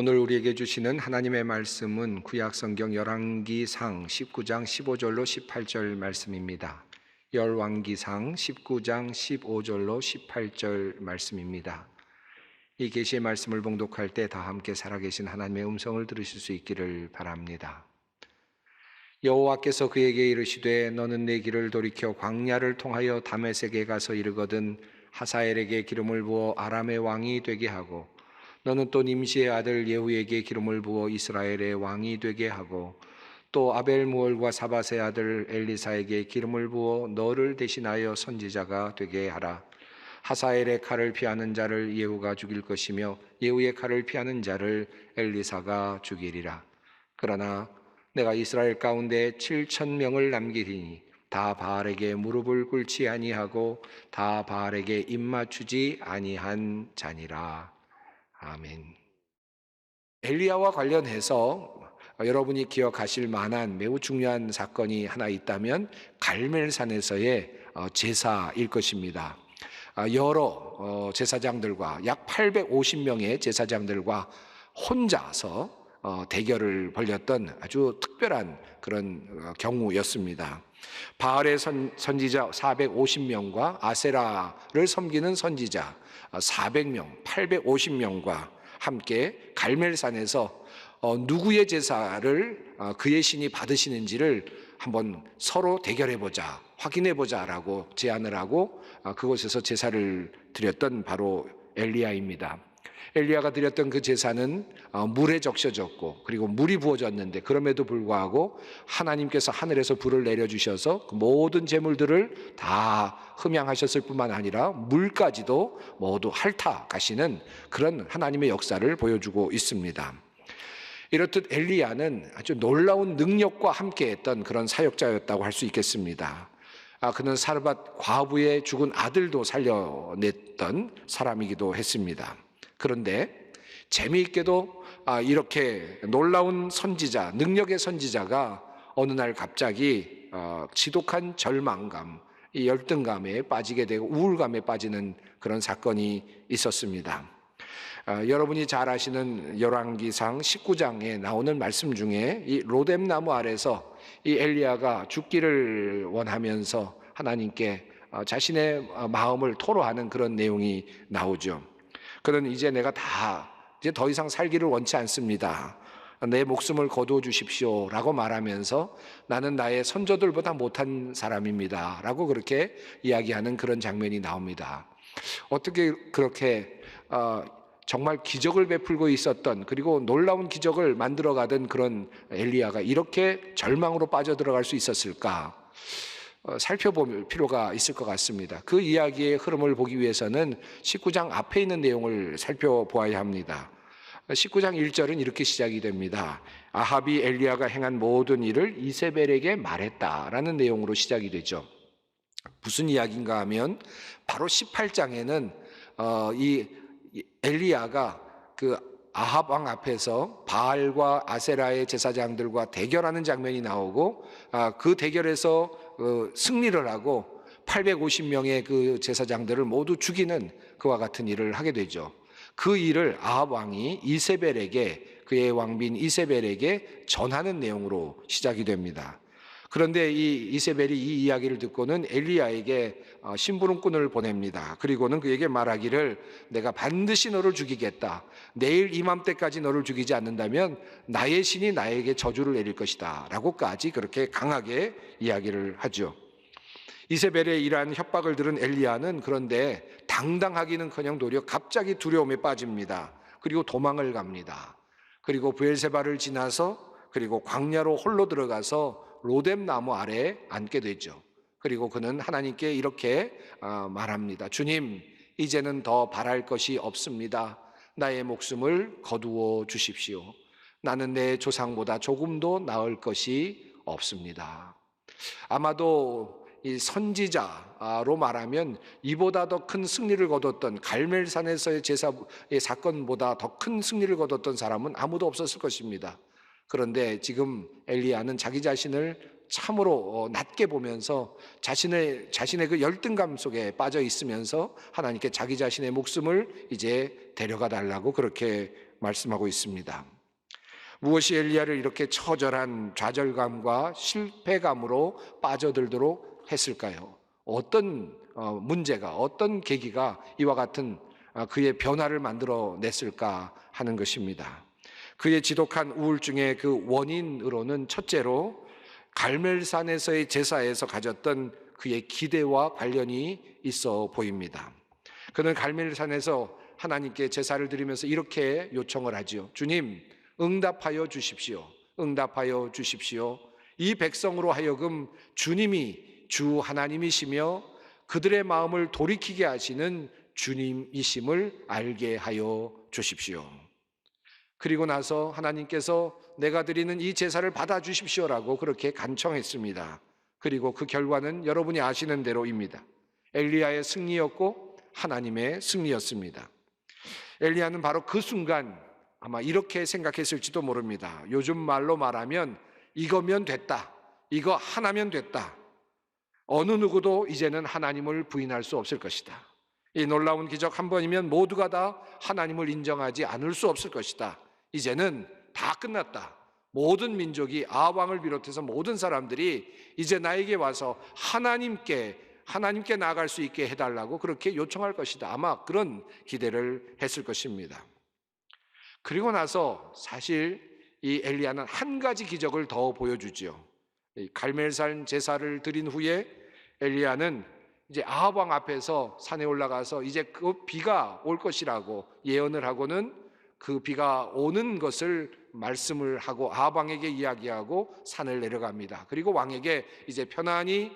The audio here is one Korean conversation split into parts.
오늘 우리에게 주시는 하나님의 말씀은 구약성경 열왕기상 19장 15절로 18절 말씀입니다. 열왕기상 19장 15절로 18절 말씀입니다. 이 계시의 말씀을 봉독할 때 다 함께 살아계신 하나님의 음성을 들으실 수 있기를 바랍니다. 여호와께서 그에게 이르시되 너는 내 길을 돌이켜 광야를 통하여 다메섹에 가서 이르거든 하사엘에게 기름을 부어 아람의 왕이 되게 하고 너는 또 nim시의 아들 예후에게 기름을 부어 이스라엘의 왕이 되게 하고 또 아벨무올과 사밧의 아들 엘리사에게 기름을 부어 너를 대신하여 선지자가 되게 하라. 하사엘의 칼을 피하는 자를 예후가 죽일 것이며 예후의 칼을 피하는 자를 엘리사가 죽이리라. 그러나 내가 이스라엘 가운데 7,000명을 남기리니 다 바알에게 무릎을 꿇지 아니하고 다 바알에게 입맞추지 아니한 자니라. 아멘. 엘리야와 관련해서 여러분이 기억하실 만한 매우 중요한 사건이 하나 있다면 갈멜산에서의 제사일 것입니다. 여러 제사장들과 약 850명의 제사장들과 혼자서 대결을 벌였던 아주 특별한 그런 경우였습니다. 바알의 선지자 450명과 아세라를 섬기는 선지자 400명, 850명과 함께 갈멜산에서 누구의 제사를 그의 신이 받으시는지를 한번 서로 대결해보자, 확인해보자라고 제안을 하고 그곳에서 제사를 드렸던 바로 엘리야입니다. 엘리야가 드렸던 그 제사는 물에 적셔졌고 그리고 물이 부어졌는데 그럼에도 불구하고 하나님께서 하늘에서 불을 내려주셔서 그 모든 제물들을 다 흠양하셨을 뿐만 아니라 물까지도 모두 핥아가시는 그런 하나님의 역사를 보여주고 있습니다. 이렇듯 엘리야는 아주 놀라운 능력과 함께했던 그런 사역자였다고 할 수 있겠습니다. 그는 사르밧 과부의 죽은 아들도 살려냈던 사람이기도 했습니다. 그런데 재미있게도 이렇게 놀라운 선지자, 능력의 선지자가 어느 날 갑자기 지독한 절망감, 이 열등감에 빠지게 되고 우울감에 빠지는 그런 사건이 있었습니다. 여러분이 잘 아시는 열왕기상 19장에 나오는 말씀 중에 이 로뎀나무 아래서 이 엘리야가 죽기를 원하면서 하나님께 자신의 마음을 토로하는 그런 내용이 나오죠. 그는 이제 내가 이제 더 이상 살기를 원치 않습니다. 내 목숨을 거두어 주십시오 라고 말하면서 나는 나의 선조들보다 못한 사람입니다 라고 그렇게 이야기하는 그런 장면이 나옵니다. 어떻게 그렇게 정말 기적을 베풀고 있었던 그리고 놀라운 기적을 만들어가던 그런 엘리야가 이렇게 절망으로 빠져들어갈 수 있었을까? 살펴볼 필요가 있을 것 같습니다. 그 이야기의 흐름을 보기 위해서는 19장 앞에 있는 내용을 살펴보아야 합니다. 19장 1절은 이렇게 시작이 됩니다. 아합이 엘리야가 행한 모든 일을 이세벨에게 말했다라는 내용으로 시작이 되죠. 무슨 이야기인가 하면 바로 18장에는 이 엘리야가 그 아합 왕 앞에서 바알과 아세라의 제사장들과 대결하는 장면이 나오고 그 대결에서 승리를 하고 850명의 그 제사장들을 모두 죽이는 그와 같은 일을 하게 되죠. 그 일을 아합 왕이 이세벨에게, 그의 왕비인 이세벨에게 전하는 내용으로 시작이 됩니다. 그런데 이 이세벨이 이 이야기를 듣고는 엘리야에게 심부름꾼을 보냅니다. 그리고는 그에게 말하기를 내가 반드시 너를 죽이겠다. 내일 이맘때까지 너를 죽이지 않는다면 나의 신이 나에게 저주를 내릴 것이다 라고까지 그렇게 강하게 이야기를 하죠. 이세벨의 이러한 협박을 들은 엘리야는 그런데 당당하기는커녕 도리어 갑자기 두려움에 빠집니다. 그리고 도망을 갑니다. 그리고 브엘세바를 지나서 그리고 광야로 홀로 들어가서 로뎀나무 아래에 앉게 되죠. 그리고 그는 하나님께 이렇게 말합니다. 주님, 이제는 더 바랄 것이 없습니다. 나의 목숨을 거두어 주십시오. 나는 내 조상보다 조금도 나을 것이 없습니다. 아마도 이 선지자로 말하면 이보다 더 큰 승리를 거뒀던 갈멜산에서의 제사의 사건보다 더 큰 승리를 거뒀던 사람은 아무도 없었을 것입니다. 그런데 지금 엘리야는 자기 자신을 참으로 낮게 보면서 자신의 그 열등감 속에 빠져 있으면서 하나님께 자기 자신의 목숨을 이제 데려가 달라고 그렇게 말씀하고 있습니다. 무엇이 엘리야를 이렇게 처절한 좌절감과 실패감으로 빠져들도록 했을까요? 어떤 문제가, 어떤 계기가 이와 같은 그의 변화를 만들어냈을까 하는 것입니다. 그의 지독한 우울증의 그 원인으로는 첫째로 갈멜산에서의 제사에서 가졌던 그의 기대와 관련이 있어 보입니다. 그는 갈멜산에서 하나님께 제사를 드리면서 이렇게 요청을 하지요. 주님, 응답하여 주십시오. 응답하여 주십시오. 이 백성으로 하여금 주님이 주 하나님이시며 그들의 마음을 돌이키게 하시는 주님이심을 알게 하여 주십시오. 그리고 나서 하나님께서 내가 드리는 이 제사를 받아 주십시오라고 그렇게 간청했습니다. 그리고 그 결과는 여러분이 아시는 대로입니다. 엘리야의 승리였고 하나님의 승리였습니다. 엘리야는 바로 그 순간 아마 이렇게 생각했을지도 모릅니다. 요즘 말로 말하면 이거면 됐다. 이거 하나면 됐다. 어느 누구도 이제는 하나님을 부인할 수 없을 것이다. 이 놀라운 기적 한 번이면 모두가 다 하나님을 인정하지 않을 수 없을 것이다. 이제는 다 끝났다. 모든 민족이 아왕을 비롯해서 모든 사람들이 이제 나에게 와서 하나님께 나아갈 수 있게 해달라고 그렇게 요청할 것이다. 아마 그런 기대를 했을 것입니다. 그리고 나서 사실 이 엘리야는 한 가지 기적을 더 보여주지요. 갈멜산 제사를 드린 후에 엘리야는 이제 아합 왕 앞에서 산에 올라가서 이제 그 비가 올 것이라고 예언을 하고는 그 비가 오는 것을 말씀을 하고 아합 왕에게 이야기하고 산을 내려갑니다. 그리고 왕에게 이제 편안히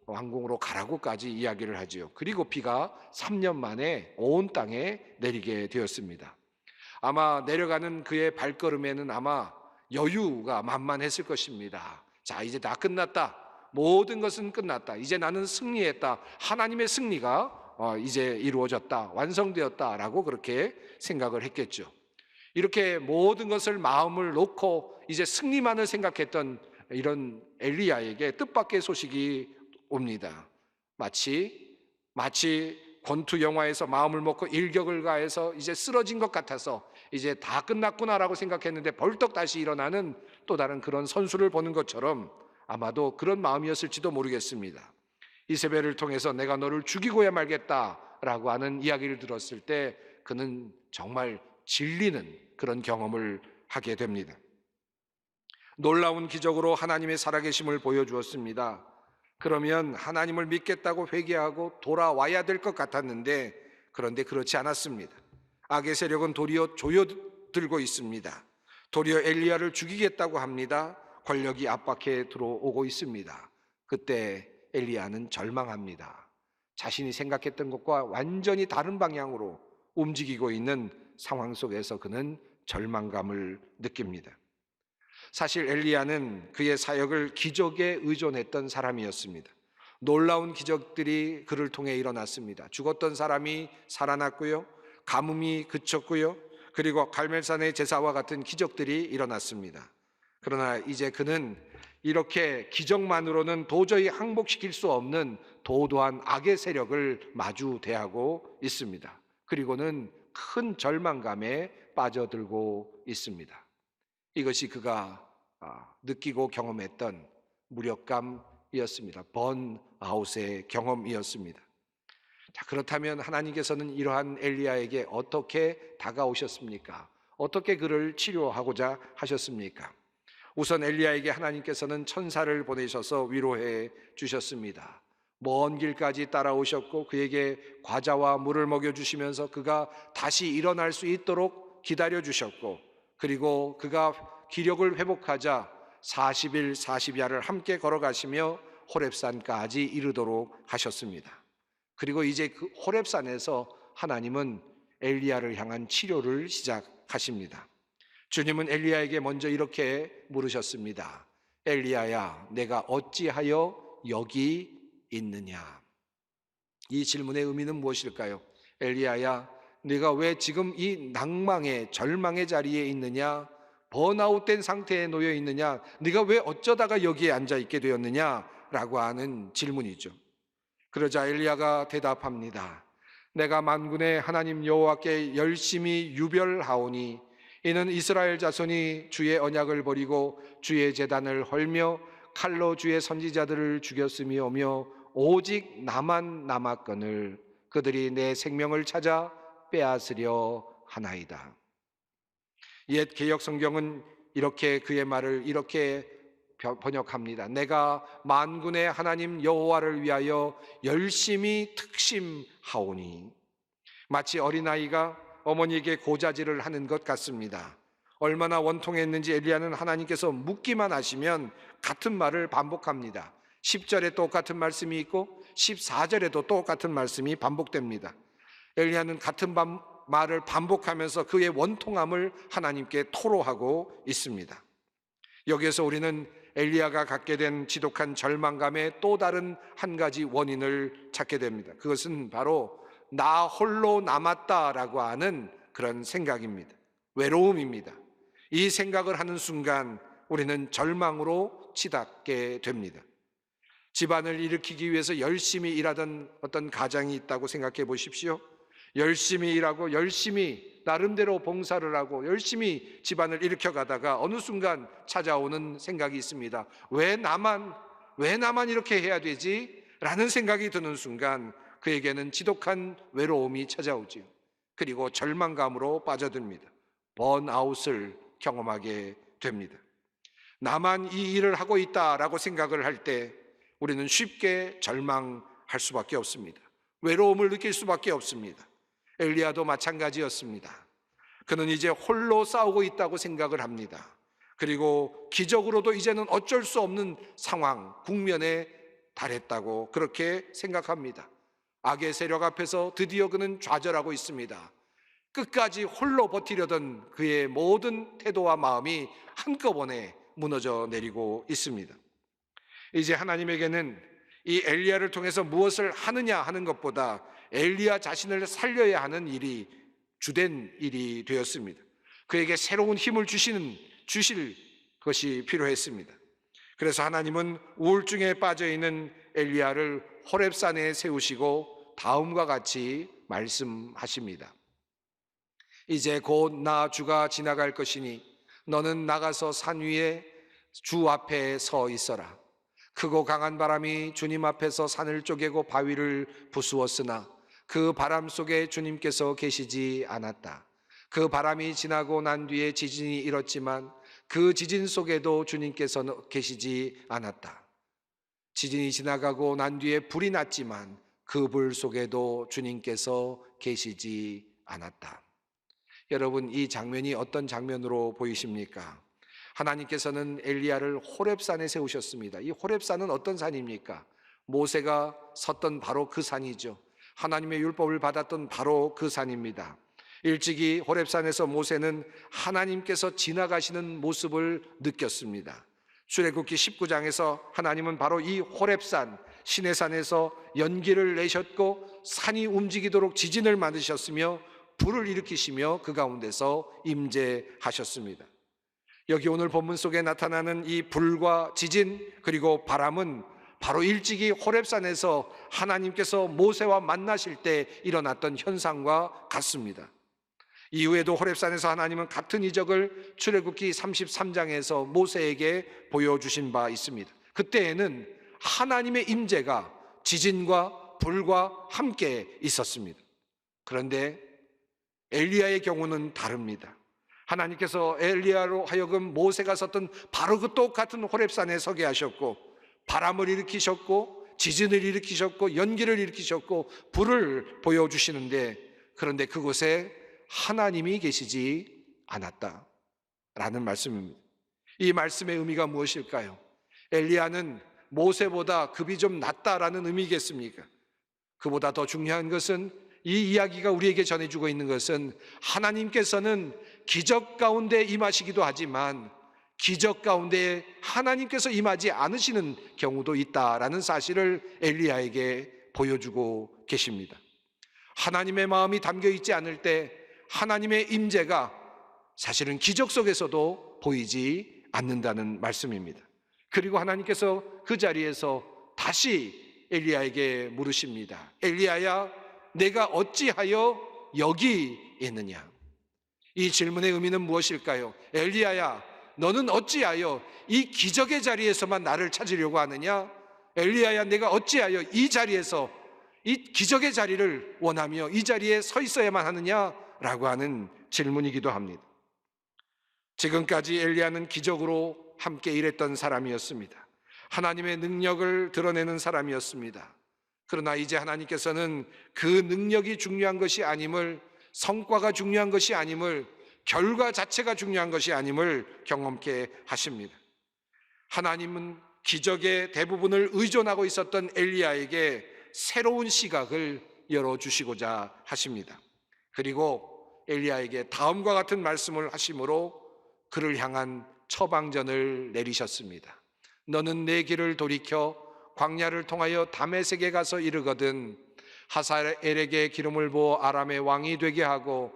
왕궁으로 가라고까지 이야기를 하지요. 그리고 비가 3년 만에 온 땅에 내리게 되었습니다. 아마 내려가는 그의 발걸음에는 아마 여유가 만만했을 것입니다. 자, 이제 다 끝났다. 모든 것은 끝났다. 이제 나는 승리했다. 하나님의 승리가 이제 이루어졌다. 완성되었다라고 그렇게 생각을 했겠죠. 이렇게 모든 것을 마음을 놓고 이제 승리만을 생각했던 이런 엘리야에게 뜻밖의 소식이 옵니다. 마치 권투 영화에서 마음을 먹고 일격을 가해서 이제 쓰러진 것 같아서 이제 다 끝났구나라고 생각했는데 벌떡 다시 일어나는 또 다른 그런 선수를 보는 것처럼 아마도 그런 마음이었을지도 모르겠습니다. 이세벨을 통해서 내가 너를 죽이고야 말겠다라고 하는 이야기를 들었을 때 그는 정말 질리는 그런 경험을 하게 됩니다. 놀라운 기적으로 하나님의 살아계심을 보여주었습니다. 그러면 하나님을 믿겠다고 회개하고 돌아와야 될 것 같았는데 그런데 그렇지 않았습니다. 악의 세력은 도리어 조여들고 있습니다. 도리어 엘리야를 죽이겠다고 합니다. 권력이 압박해 들어오고 있습니다. 그때 엘리야는 절망합니다. 자신이 생각했던 것과 완전히 다른 방향으로 움직이고 있는 상황 속에서 그는 절망감을 느낍니다. 사실 엘리야는 그의 사역을 기적에 의존했던 사람이었습니다. 놀라운 기적들이 그를 통해 일어났습니다. 죽었던 사람이 살아났고요, 가뭄이 그쳤고요, 그리고 갈멜산의 제사와 같은 기적들이 일어났습니다. 그러나 이제 그는 이렇게 기적만으로는 도저히 항복시킬 수 없는 도도한 악의 세력을 마주대하고 있습니다. 그리고는 큰 절망감에 빠져들고 있습니다. 이것이 그가 느끼고 경험했던 무력감이었습니다. 번아웃의 경험이었습니다. 자, 그렇다면 하나님께서는 이러한 엘리야에게 어떻게 다가오셨습니까? 어떻게 그를 치료하고자 하셨습니까? 우선 엘리야에게 하나님께서는 천사를 보내셔서 위로해 주셨습니다. 먼 길까지 따라오셨고 그에게 과자와 물을 먹여주시면서 그가 다시 일어날 수 있도록 기다려주셨고, 그리고 그가 기력을 회복하자 40일 40야를 함께 걸어가시며 호렙산까지 이르도록 하셨습니다. 그리고 이제 그 호렙산에서 하나님은 엘리야를 향한 치료를 시작하십니다. 주님은 엘리야에게 먼저 이렇게 물으셨습니다. 엘리야야, 내가 어찌하여 여기 있느냐? 이 질문의 의미는 무엇일까요? 엘리야야, 네가 왜 지금 이 낭망의 절망의 자리에 있느냐? 번아웃된 상태에 놓여 있느냐? 네가 왜 어쩌다가 여기에 앉아 있게 되었느냐? 라고 하는 질문이죠. 그러자 엘리야가 대답합니다. 내가 만군의 하나님 여호와께 열심히 유별하오니 이는 이스라엘 자손이 주의 언약을 버리고 주의 제단을 헐며 칼로 주의 선지자들을 죽였음이오며 오직 나만 남았거늘 그들이 내 생명을 찾아 빼앗으려 하나이다. 옛 개역 성경은 이렇게 그의 말을 이렇게 번역합니다. 내가 만군의 하나님 여호와를 위하여 열심히 특심하오니. 마치 어린아이가 어머니에게 고자질을 하는 것 같습니다. 얼마나 원통했는지 엘리야는 하나님께서 묻기만 하시면 같은 말을 반복합니다. 10절에 똑같은 말씀이 있고 14절에도 똑같은 말씀이 반복됩니다. 엘리야는 같은 말을 반복하면서 그의 원통함을 하나님께 토로하고 있습니다. 여기에서 우리는 엘리야가 갖게 된 지독한 절망감의 또 다른 한 가지 원인을 찾게 됩니다. 그것은 바로 나 홀로 남았다라고 하는 그런 생각입니다. 외로움입니다. 이 생각을 하는 순간 우리는 절망으로 치닫게 됩니다. 집안을 일으키기 위해서 열심히 일하던 어떤 가장이 있다고 생각해 보십시오. 열심히 일하고 열심히 나름대로 봉사를 하고 열심히 집안을 일으켜 가다가 어느 순간 찾아오는 생각이 있습니다. 왜 나만 이렇게 해야 되지? 라는 생각이 드는 순간 그에게는 지독한 외로움이 찾아오지요. 그리고 절망감으로 빠져듭니다. 번아웃을 경험하게 됩니다. 나만 이 일을 하고 있다라고 생각을 할 때 우리는 쉽게 절망할 수밖에 없습니다. 외로움을 느낄 수밖에 없습니다. 엘리야도 마찬가지였습니다. 그는 이제 홀로 싸우고 있다고 생각을 합니다. 그리고 기적으로도 이제는 어쩔 수 없는 상황, 국면에 달했다고 그렇게 생각합니다. 악의 세력 앞에서 드디어 그는 좌절하고 있습니다. 끝까지 홀로 버티려던 그의 모든 태도와 마음이 한꺼번에 무너져 내리고 있습니다. 이제 하나님에게는 이 엘리야를 통해서 무엇을 하느냐 하는 것보다 엘리야 자신을 살려야 하는 일이 주된 일이 되었습니다. 그에게 새로운 힘을 주실 것이 필요했습니다. 그래서 하나님은 우울증에 빠져 있는 엘리야를 호렙산에 세우시고 다음과 같이 말씀하십니다. 이제 곧 나 주가 지나갈 것이니 너는 나가서 산 위에 주 앞에 서 있어라. 크고 강한 바람이 주님 앞에서 산을 쪼개고 바위를 부수었으나 그 바람 속에 주님께서 계시지 않았다. 그 바람이 지나고 난 뒤에 지진이 일었지만 그 지진 속에도 주님께서 계시지 않았다. 지진이 지나가고 난 뒤에 불이 났지만 그 불 속에도 주님께서 계시지 않았다. 여러분, 이 장면이 어떤 장면으로 보이십니까? 하나님께서는 엘리야를 호렙산에 세우셨습니다. 이 호렙산은 어떤 산입니까? 모세가 섰던 바로 그 산이죠. 하나님의 율법을 받았던 바로 그 산입니다. 일찍이 호렙산에서 모세는 하나님께서 지나가시는 모습을 느꼈습니다. 출애굽기 19장에서 하나님은 바로 이 호렙산, 시내산에서 연기를 내셨고 산이 움직이도록 지진을 만드셨으며 불을 일으키시며 그 가운데서 임재하셨습니다. 여기 오늘 본문 속에 나타나는 이 불과 지진 그리고 바람은 바로 일찍이 호렙산에서 하나님께서 모세와 만나실 때 일어났던 현상과 같습니다. 이후에도 호렙산에서 하나님은 같은 이적을 출애굽기 33장에서 모세에게 보여주신 바 있습니다. 그때에는 하나님의 임재가 지진과 불과 함께 있었습니다. 그런데 엘리야의 경우는 다릅니다. 하나님께서 엘리야로 하여금 모세가 섰던 바로 그 똑같은 호렙산에 서게 하셨고 바람을 일으키셨고 지진을 일으키셨고 연기를 일으키셨고 불을 보여주시는데 그런데 그곳에 하나님이 계시지 않았다라는 말씀입니다. 이 말씀의 의미가 무엇일까요? 엘리야는 모세보다 급이 좀 낮다라는 의미겠습니까? 그보다 더 중요한 것은 이 이야기가 우리에게 전해주고 있는 것은 하나님께서는 기적 가운데 임하시기도 하지만 기적 가운데 하나님께서 임하지 않으시는 경우도 있다라는 사실을 엘리야에게 보여주고 계십니다. 하나님의 마음이 담겨 있지 않을 때 하나님의 임재가 사실은 기적 속에서도 보이지 않는다는 말씀입니다. 그리고 하나님께서 그 자리에서 다시 엘리야에게 물으십니다. 엘리야야, 내가 어찌하여 여기 있느냐? 이 질문의 의미는 무엇일까요? 엘리야야, 너는 어찌하여 이 기적의 자리에서만 나를 찾으려고 하느냐? 엘리야야, 내가 어찌하여 이 자리에서 이 기적의 자리를 원하며 이 자리에 서 있어야만 하느냐? 라고 하는 질문이기도 합니다. 지금까지 엘리야는 기적으로 함께 일했던 사람이었습니다. 하나님의 능력을 드러내는 사람이었습니다. 그러나 이제 하나님께서는 그 능력이 중요한 것이 아님을, 성과가 중요한 것이 아님을, 결과 자체가 중요한 것이 아님을 경험케 하십니다. 하나님은 기적의 대부분을 의존하고 있었던 엘리야에게 새로운 시각을 열어주시고자 하십니다. 그리고 엘리야에게 다음과 같은 말씀을 하심으로 그를 향한 처방전을 내리셨습니다. 너는 내 길을 돌이켜 광야를 통하여 다메섹에 가서 이르거든 하사엘에게 기름을 부어 아람의 왕이 되게 하고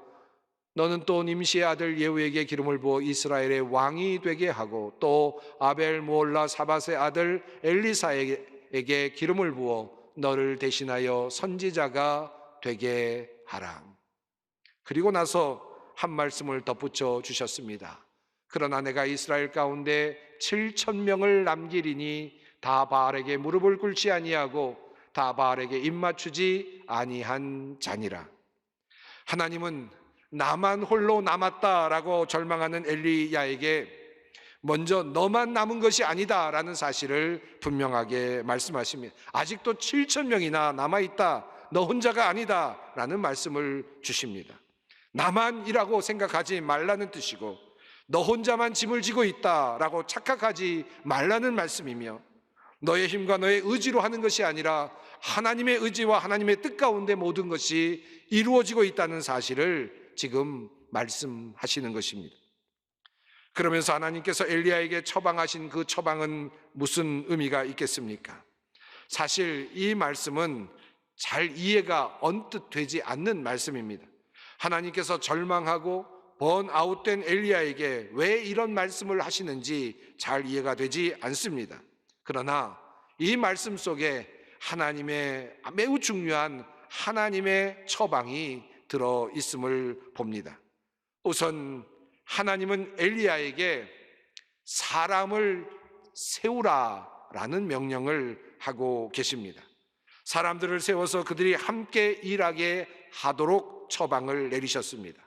너는 또 nim시의 아들 예후에게 기름을 부어 이스라엘의 왕이 되게 하고 또 아벨 모올라 사밧의 아들 엘리사에게 기름을 부어 너를 대신하여 선지자가 되게 하라. 그리고 나서 한 말씀을 덧붙여 주셨습니다. 그러나 내가 이스라엘 가운데 7,000명을 남기리니 다 바알에게 무릎을 꿇지 아니하고 다 바알에게 입맞추지 아니한 자니라. 하나님은 나만 홀로 남았다라고 절망하는 엘리야에게 먼저 너만 남은 것이 아니다라는 사실을 분명하게 말씀하십니다. 아직도 7,000명이나 남아있다, 너 혼자가 아니다라는 말씀을 주십니다. 나만이라고 생각하지 말라는 뜻이고 너 혼자만 짐을 지고 있다라고 착각하지 말라는 말씀이며 너의 힘과 너의 의지로 하는 것이 아니라 하나님의 의지와 하나님의 뜻 가운데 모든 것이 이루어지고 있다는 사실을 지금 말씀하시는 것입니다. 그러면서 하나님께서 엘리야에게 처방하신 그 처방은 무슨 의미가 있겠습니까? 사실 이 말씀은 잘 이해가 언뜻 되지 않는 말씀입니다. 하나님께서 절망하고 번아웃된 엘리야에게 왜 이런 말씀을 하시는지 잘 이해가 되지 않습니다. 그러나 이 말씀 속에 하나님의 매우 중요한 하나님의 처방이 들어 있음을 봅니다. 우선 하나님은 엘리야에게 사람을 세우라라는 명령을 하고 계십니다. 사람들을 세워서 그들이 함께 일하게 하도록 처방을 내리셨습니다.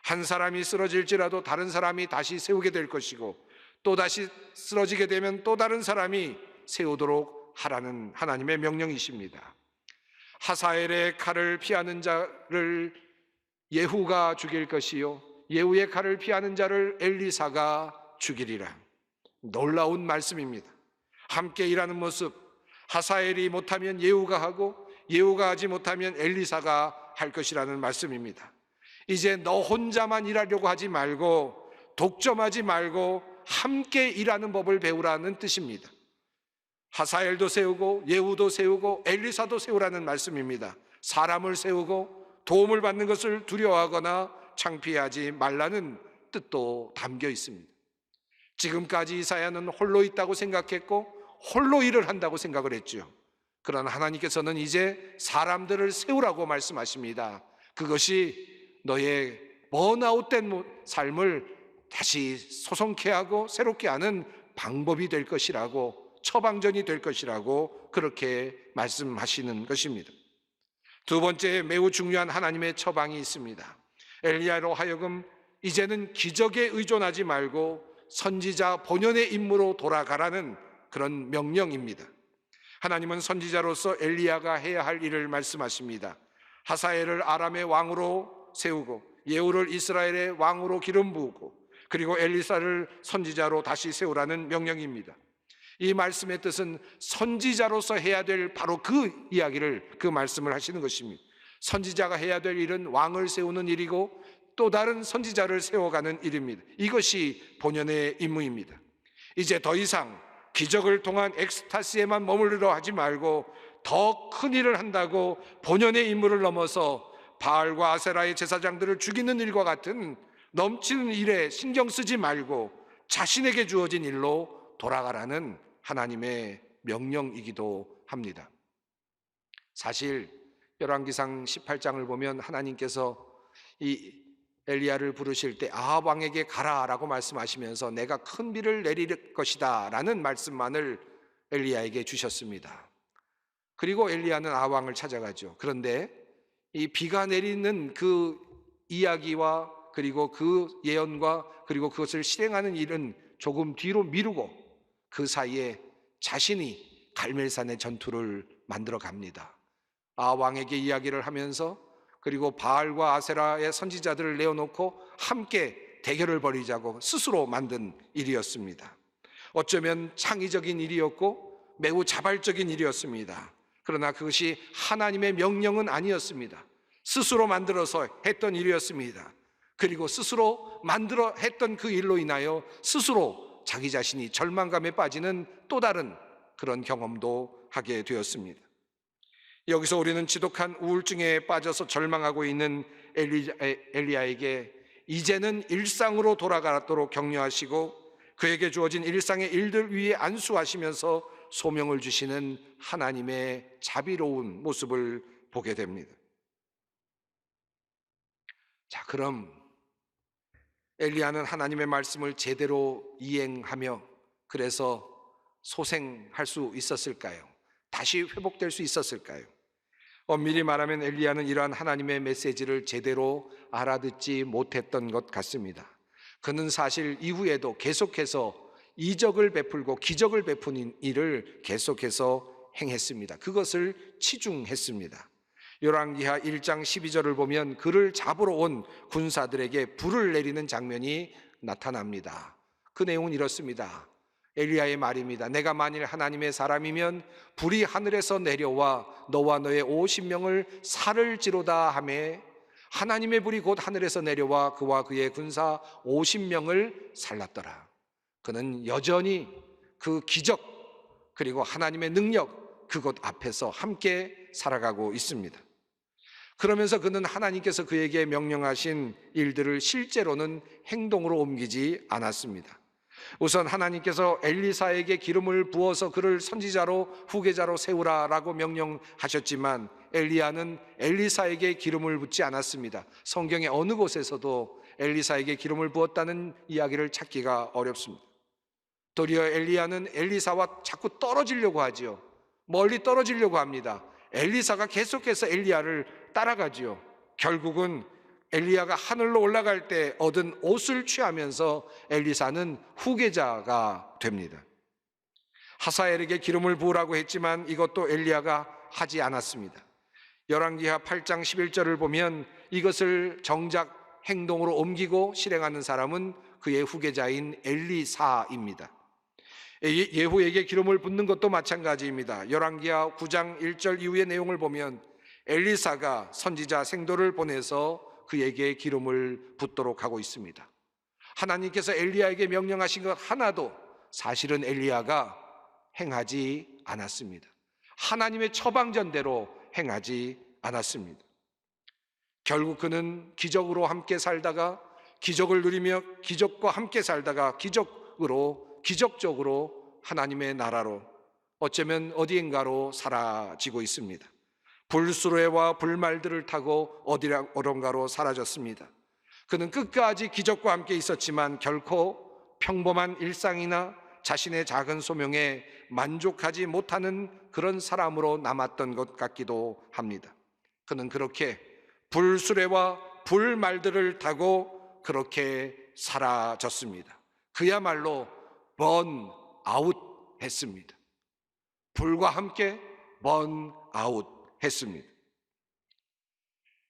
한 사람이 쓰러질지라도 다른 사람이 다시 세우게 될 것이고 또 다시 쓰러지게 되면 또 다른 사람이 세우도록 하라는 하나님의 명령이십니다. 하사엘의 칼을 피하는 자를 예후가 죽일 것이요 예후의 칼을 피하는 자를 엘리사가 죽이리라. 놀라운 말씀입니다. 함께 일하는 모습, 하사엘이 못하면 예후가 하고 예후가 하지 못하면 엘리사가 할 것이라는 말씀입니다. 이제 너 혼자만 일하려고 하지 말고 독점하지 말고 함께 일하는 법을 배우라는 뜻입니다. 하사엘도 세우고 예후도 세우고 엘리사도 세우라는 말씀입니다. 사람을 세우고 도움을 받는 것을 두려워하거나 창피하지 말라는 뜻도 담겨 있습니다. 지금까지 이사야는 홀로 있다고 생각했고 홀로 일을 한다고 생각을 했죠. 그러나 하나님께서는 이제 사람들을 세우라고 말씀하십니다. 그것이 너의 번아웃된 삶을 다시 소성케 하고 새롭게 하는 방법이 될 것이라고, 처방전이 될 것이라고 그렇게 말씀하시는 것입니다. 두 번째 매우 중요한 하나님의 처방이 있습니다. 엘리야로 하여금 이제는 기적에 의존하지 말고 선지자 본연의 임무로 돌아가라는 그런 명령입니다. 하나님은 선지자로서 엘리야가 해야 할 일을 말씀하십니다. 하사엘을 아람의 왕으로 세우고 예후를 이스라엘의 왕으로 기름 부으고 그리고 엘리사를 선지자로 다시 세우라는 명령입니다. 이 말씀의 뜻은 선지자로서 해야 될 바로 그 이야기를, 그 말씀을 하시는 것입니다. 선지자가 해야 될 일은 왕을 세우는 일이고 또 다른 선지자를 세워가는 일입니다. 이것이 본연의 임무입니다. 이제 더 이상 기적을 통한 엑스타시에만 머무르려 하지 말고 더 큰 일을 한다고 본연의 임무를 넘어서 바알과 아세라의 제사장들을 죽이는 일과 같은 넘치는 일에 신경 쓰지 말고 자신에게 주어진 일로 돌아가라는 하나님의 명령이기도 합니다. 사실 열왕기상 18장을 보면 하나님께서 이 엘리야를 부르실 때 아합 왕에게 가라라고 말씀하시면서 내가 큰 비를 내릴 것이다 라는 말씀만을 엘리야에게 주셨습니다. 그리고 엘리야는 아합 왕을 찾아가죠. 그런데 이 비가 내리는 그 이야기와 그리고 그 예언과 그리고 그것을 실행하는 일은 조금 뒤로 미루고 그 사이에 자신이 갈멜산의 전투를 만들어 갑니다. 아합 왕에게 이야기를 하면서 그리고 바알과 아세라의 선지자들을 내어놓고 함께 대결을 벌이자고 스스로 만든 일이었습니다. 어쩌면 창의적인 일이었고 매우 자발적인 일이었습니다. 그러나 그것이 하나님의 명령은 아니었습니다. 스스로 만들어서 했던 일이었습니다. 그리고 스스로 만들어 했던 그 일로 인하여 스스로 자기 자신이 절망감에 빠지는 또 다른 그런 경험도 하게 되었습니다. 여기서 우리는 지독한 우울증에 빠져서 절망하고 있는 엘리야에게 이제는 일상으로 돌아가도록 격려하시고 그에게 주어진 일상의 일들 위에 안수하시면서 소명을 주시는 하나님의 자비로운 모습을 보게 됩니다. 자, 그럼 엘리야는 하나님의 말씀을 제대로 이행하며 그래서 소생할 수 있었을까요? 다시 회복될 수 있었을까요? 엄밀히 말하면 엘리야는 이러한 하나님의 메시지를 제대로 알아듣지 못했던 것 같습니다. 그는 사실 이후에도 계속해서 이적을 베풀고 기적을 베푸는 일을 계속해서 행했습니다. 그것을 치중했습니다. 열왕기하 1장 12절을 보면 그를 잡으러 온 군사들에게 불을 내리는 장면이 나타납니다. 그 내용은 이렇습니다. 엘리야의 말입니다. 내가 만일 하나님의 사람이면 불이 하늘에서 내려와 너와 너의 50명을 살을 지로다 하매 하나님의 불이 곧 하늘에서 내려와 그와 그의 군사 50명을 살랐더라. 그는 여전히 그 기적 그리고 하나님의 능력 그것 앞에서 함께 살아가고 있습니다. 그러면서 그는 하나님께서 그에게 명령하신 일들을 실제로는 행동으로 옮기지 않았습니다. 우선 하나님께서 엘리사에게 기름을 부어서 그를 선지자로 후계자로 세우라라고 명령하셨지만 엘리야는 엘리사에게 기름을 붓지 않았습니다. 성경의 어느 곳에서도 엘리사에게 기름을 부었다는 이야기를 찾기가 어렵습니다. 도리어 엘리야는 엘리사와 자꾸 떨어지려고 하지요. 멀리 떨어지려고 합니다. 엘리사가 계속해서 엘리야를 따라가지요. 결국은 엘리야가 하늘로 올라갈 때 얻은 옷을 취하면서 엘리사는 후계자가 됩니다. 하사엘에게 기름을 부으라고 했지만 이것도 엘리야가 하지 않았습니다. 열왕기하 8장 11절을 보면 이것을 정작 행동으로 옮기고 실행하는 사람은 그의 후계자인 엘리사입니다. 예후에게 기름을 붓는 것도 마찬가지입니다. 열왕기하 9장 1절 이후의 내용을 보면 엘리사가 선지자 생도를 보내서 그에게 기름을 붓도록 하고 있습니다. 하나님께서 엘리야에게 명령하신 것 하나도 사실은 엘리야가 행하지 않았습니다. 하나님의 처방전대로 행하지 않았습니다. 결국 그는 기적으로 함께 살다가 기적을 누리며 기적과 함께 살다가 기적적으로 하나님의 나라로 어쩌면 어디인가로 사라지고 있습니다. 불수레와 불말들을 타고 어딘가로 사라졌습니다. 그는 끝까지 기적과 함께 있었지만 결코 평범한 일상이나 자신의 작은 소명에 만족하지 못하는 그런 사람으로 남았던 것 같기도 합니다. 그는 그렇게 불수레와 불말들을 타고 그렇게 사라졌습니다. 그야말로 번아웃 했습니다. 불과 함께 번아웃 했습니다.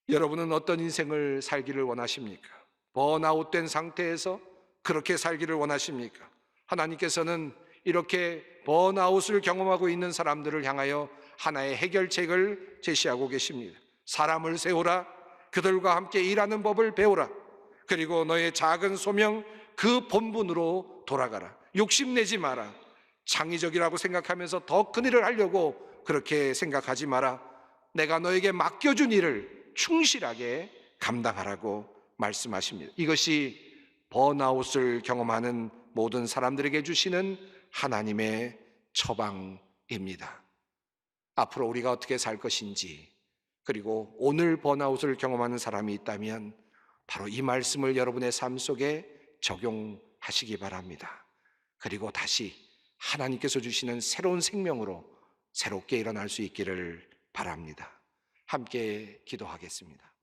여러분은 어떤 인생을 살기를 원하십니까? 번아웃된 상태에서 그렇게 살기를 원하십니까? 하나님께서는 이렇게 번아웃을 경험하고 있는 사람들을 향하여 하나의 해결책을 제시하고 계십니다. 사람을 세우라, 그들과 함께 일하는 법을 배우라, 그리고 너의 작은 소명 그 본분으로 돌아가라. 욕심내지 마라. 창의적이라고 생각하면서 더 큰 일을 하려고 그렇게 생각하지 마라. 내가 너에게 맡겨준 일을 충실하게 감당하라고 말씀하십니다. 이것이 번아웃을 경험하는 모든 사람들에게 주시는 하나님의 처방입니다. 앞으로 우리가 어떻게 살 것인지, 그리고 오늘 번아웃을 경험하는 사람이 있다면 바로 이 말씀을 여러분의 삶 속에 적용하시기 바랍니다. 그리고 다시 하나님께서 주시는 새로운 생명으로 새롭게 일어날 수 있기를 바랍니다. 함께 기도하겠습니다.